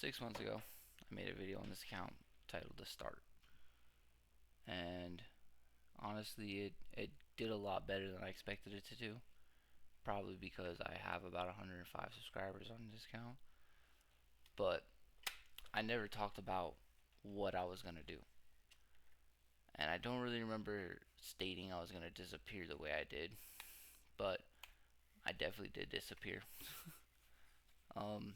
6 months ago, I made a video on this account titled "The Start," and honestly, it did a lot better than I expected it to do. Probably because I have about 105 subscribers on this account, but I never talked about what I was gonna do, and I don't really remember stating I was gonna disappear the way I did, but I definitely did disappear. um,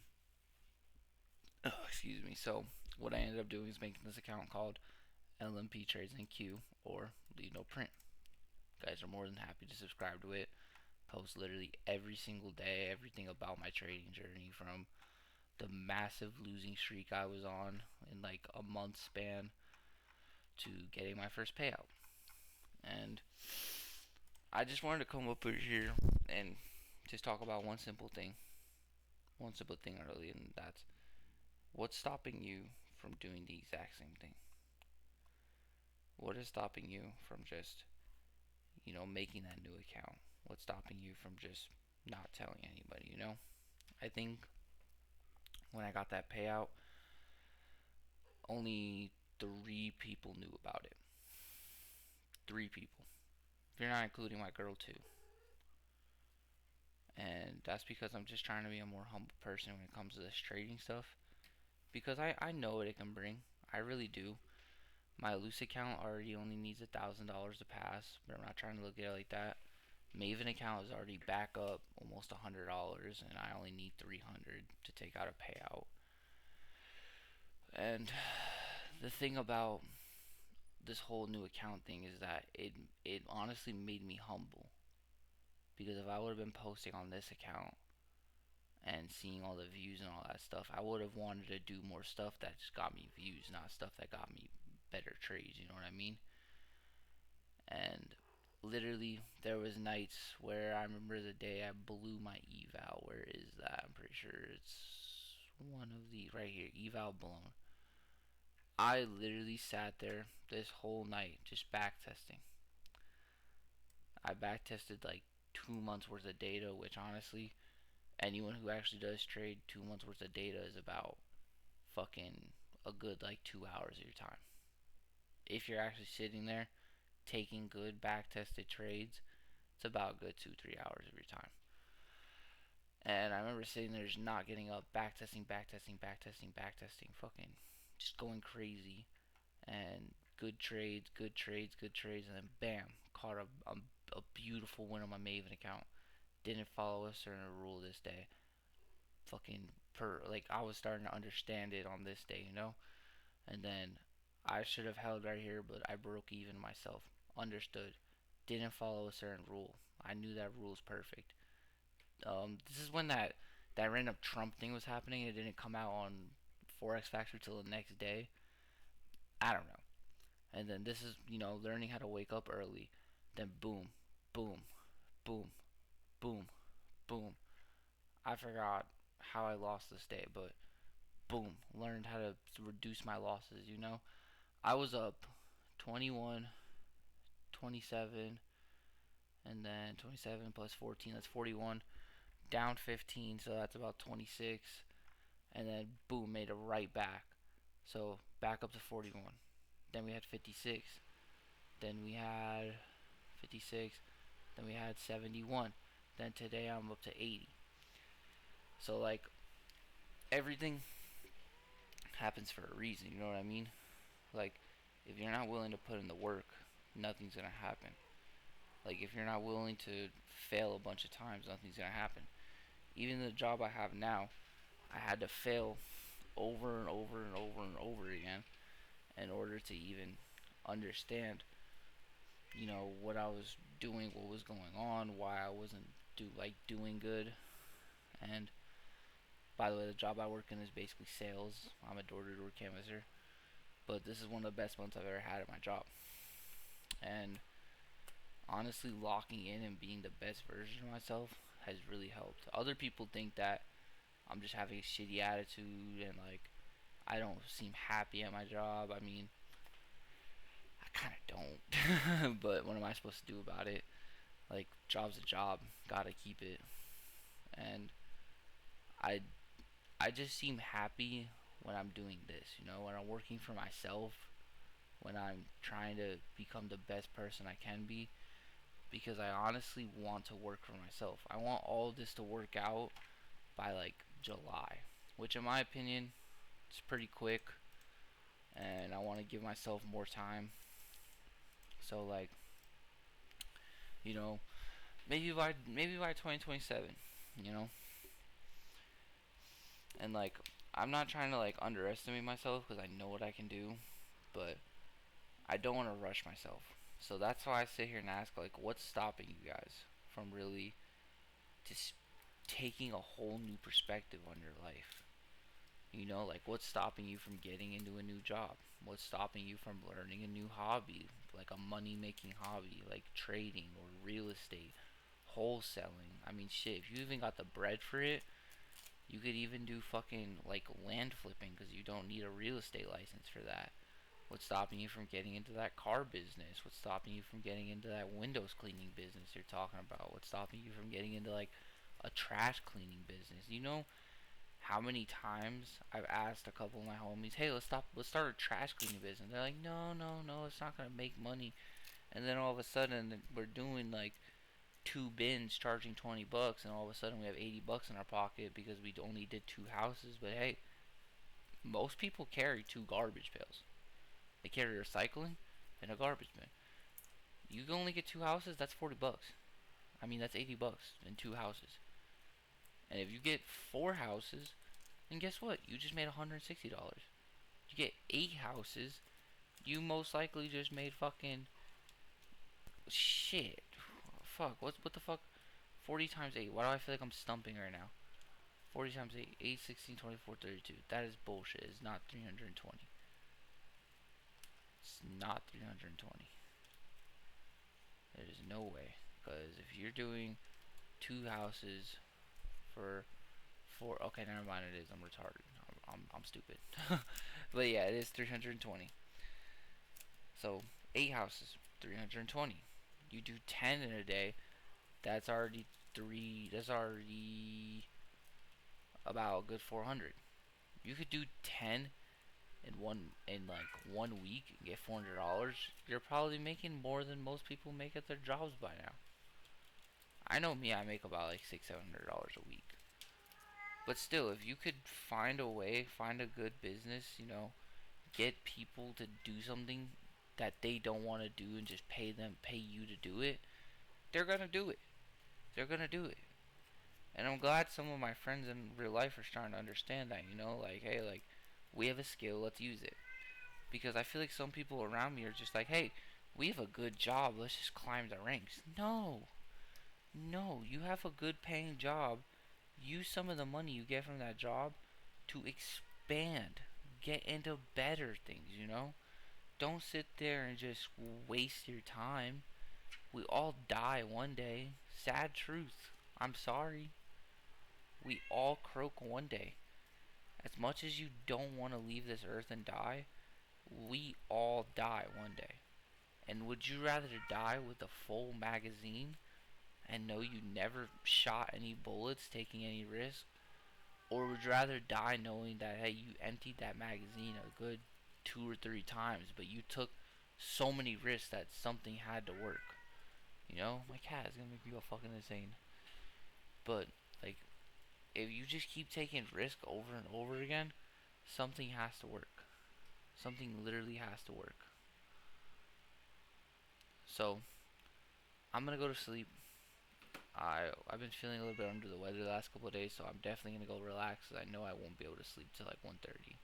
Excuse me. So what I ended up doing is making this account called LMP Trades and Q, or Leave No Print. You guys are more than happy to subscribe to it. Post literally every single day, everything about my trading journey, from the massive losing streak I was on in like a month span to getting my first payout. And I just wanted to come up here and just talk about one simple thing. One simple thing really, and that's what's stopping you from doing the exact same thing. What is stopping you from just, making that new account? What's stopping you from just not telling anybody, I think when I got that payout, only 3 people knew about it. 3 people. If you're not including my girl too. And that's because I'm just trying to be a more humble person when it comes to this trading stuff. Because I know what it can bring. I really do. My loose account already only needs $1,000 to pass, but I'm not trying to look at it like that. Maven account is already back up almost $100, and I only need 300 to take out a payout. And the thing about this whole new account thing is that it honestly made me humble, because if I would have been posting on this account and seeing all the views and all that stuff, I would have wanted to do more stuff that just got me views, not stuff that got me better trades, you know what I mean? And literally there was nights where I remember the day I blew my eval. Where is that? I'm pretty sure it's one of the right here, eval blown. I literally sat there this whole night just back testing. I back tested like 2 months worth of data, which honestly, anyone who actually does trade 2 months worth of data is about fucking a good like 2 hours of your time. If you're actually sitting there taking good back tested trades, it's about a good 2-3 hours of your time. And I remember sitting there just not getting up, back testing, fucking just going crazy. And good trades, and then bam, caught a beautiful win on my Maven account. Didn't follow a certain rule this day. Fucking like I was starting to understand it on this day, And then I should have held right here, but I broke even myself. Understood. Didn't follow a certain rule. I knew that rule is perfect. This is when that random Trump thing was happening. It didn't come out on Forex Factory till the next day. I don't know. And then this is, learning how to wake up early. Then boom, boom, boom, boom, boom. I forgot how I lost this day, but boom, learned how to reduce my losses, I was up 21, 27, and then 27 plus 14, that's 41. Down 15, so that's about 26. And then boom, made it right back. So back up to 41. Then we had 56. Then we had 56. Then we had 71. Then today I'm up to 80. So like everything happens for a reason, you know what I mean? Like if you're not willing to put in the work, nothing's gonna happen. Like if you're not willing to fail a bunch of times, nothing's gonna happen. Even the job I have now, I had to fail over and over and over and over again in order to even understand, what I was doing, what was going on, why I wasn't doing good. And by the way, the job I work in is basically sales. I'm a door-to-door canvasser, but this is one of the best months I've ever had at my job. And honestly, locking in and being the best version of myself has really helped. Other people think that I'm just having a shitty attitude and like I don't seem happy at my job. I mean, I kind of don't. But what am I supposed to do about it? Like, job's a job. Gotta keep it. And I just seem happy when I'm doing this, when I'm working for myself, when I'm trying to become the best person I can be, because I honestly want to work for myself. I want all of this to work out by like July, which in my opinion is pretty quick, and I want to give myself more time. So like, you know, maybe by 2027, you know, and like I'm not trying to like underestimate myself because I know what I can do, but I don't want to rush myself. So that's why I sit here and ask like, what's stopping you guys from really just taking a whole new perspective on your life? Like what's stopping you from getting into a new job? What's stopping you from learning a new hobby, like a money making hobby, like trading or real estate, wholesaling? I mean, shit, if you even got the bread for it, you could even do fucking like land flipping because you don't need a real estate license for that. What's stopping you from getting into that car business? What's stopping you from getting into that windows cleaning business you're talking about? What's stopping you from getting into like a trash cleaning business? You know how many times I've asked a couple of my homies, "Hey, let's start a trash cleaning business." They're like, "No, no, no, it's not gonna make money." And then all of a sudden we're doing like two bins charging $20, and all of a sudden we have $80 in our pocket because we only did two houses. But hey, most people carry two garbage pails. They carry recycling and a garbage bin. You can only get two houses. That's $40. I mean, that's $80 in two houses. And if you get four houses, then guess what? You just made $160. You get eight houses, you most likely just made fucking shit. Fuck. What the fuck? 40 times 8. Why do I feel like I'm stumping right now? 40 times 8. 8, 16, 24, 32. That is bullshit. It's not 320. It's not 320. There is no way. Because if you're doing two houses for four. Okay, never mind. It is. I'm retarded. I'm stupid. But yeah, it is 320. So 8 houses, 320. You do 10 in a day. That's already three. That's already about a good 400. You could do 10 in like 1 week and get $400. You're probably making more than most people make at their jobs by now. I know me. I make about like $600-700 a week. But still, if you could find a way, find a good business, get people to do something that they don't want to do and just pay you to do it, they're gonna do it. They're gonna do it. And I'm glad some of my friends in real life are starting to understand that, like, hey, like, we have a skill, let's use it. Because I feel like some people around me are just like, hey, we have a good job, let's just climb the ranks. No. No, you have a good paying job. Use some of the money you get from that job to expand, get into better things. Don't sit there and just waste your time. We all die one day. Sad truth. I'm sorry. We all croak one day. As much as you don't want to leave this earth and die, we all die one day. And would you rather die with a full magazine and know you never shot any bullets, taking any risk? Or would you rather die knowing that, hey, you emptied that magazine a good 2 or 3 times, but you took so many risks that something had to work? My cat is gonna make me go fucking insane. But, like, if you just keep taking risk over and over again, something has to work. Something literally has to work. So, I'm gonna go to sleep. I've been feeling a little bit under the weather the last couple of days, so I'm definitely gonna go relax. 'Cause I know I won't be able to sleep till like 1:30.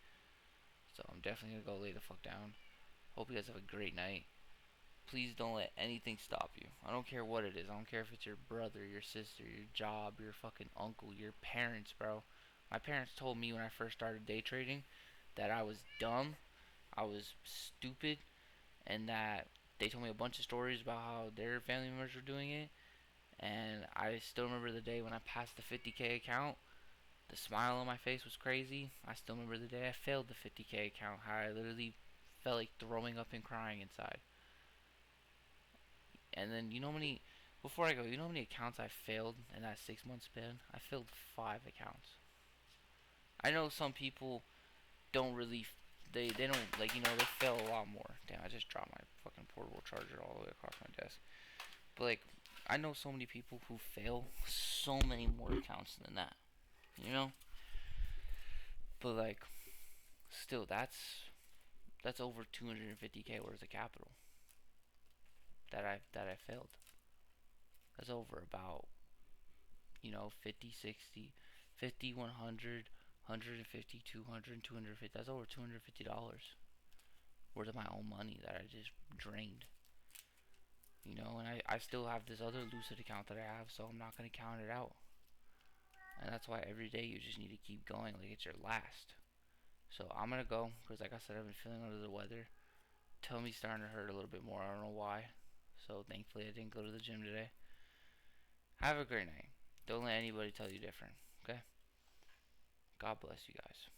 So I'm definitely gonna go lay the fuck down. Hope you guys have a great night. Please don't let anything stop you. I don't care what it is. I don't care if it's your brother, your sister, your job, your fucking uncle, your parents, bro. My parents told me when I first started day trading that I was dumb, I was stupid, and that they told me a bunch of stories about how their family members were doing it. And I still remember the day when I passed the 50K account. The smile on my face was crazy. I still remember the day I failed the 50K account. How I literally felt like throwing up and crying inside. And then before I go, you know how many accounts I failed in that 6 month span? I failed 5 accounts. I know some people don't really, they don't, like, they fail a lot more. Damn, I just dropped my fucking portable charger all the way across my desk. But like, I know so many people who fail so many more accounts than that, you know. But like, still, that's over 250K worth of capital that I failed. That's over about 50, 60, 50, 100, 150, 200, 250. That's over $250 worth of my own money that I just drained. And I still have this other Lucid account that I have, so I'm not going to count it out. And that's why every day you just need to keep going like it's your last. So I'm going to go because, like I said, I've been feeling under the weather. Tummy's starting to hurt a little bit more. I don't know why. So thankfully I didn't go to the gym today. Have a great night. Don't let anybody tell you different, okay? God bless you guys.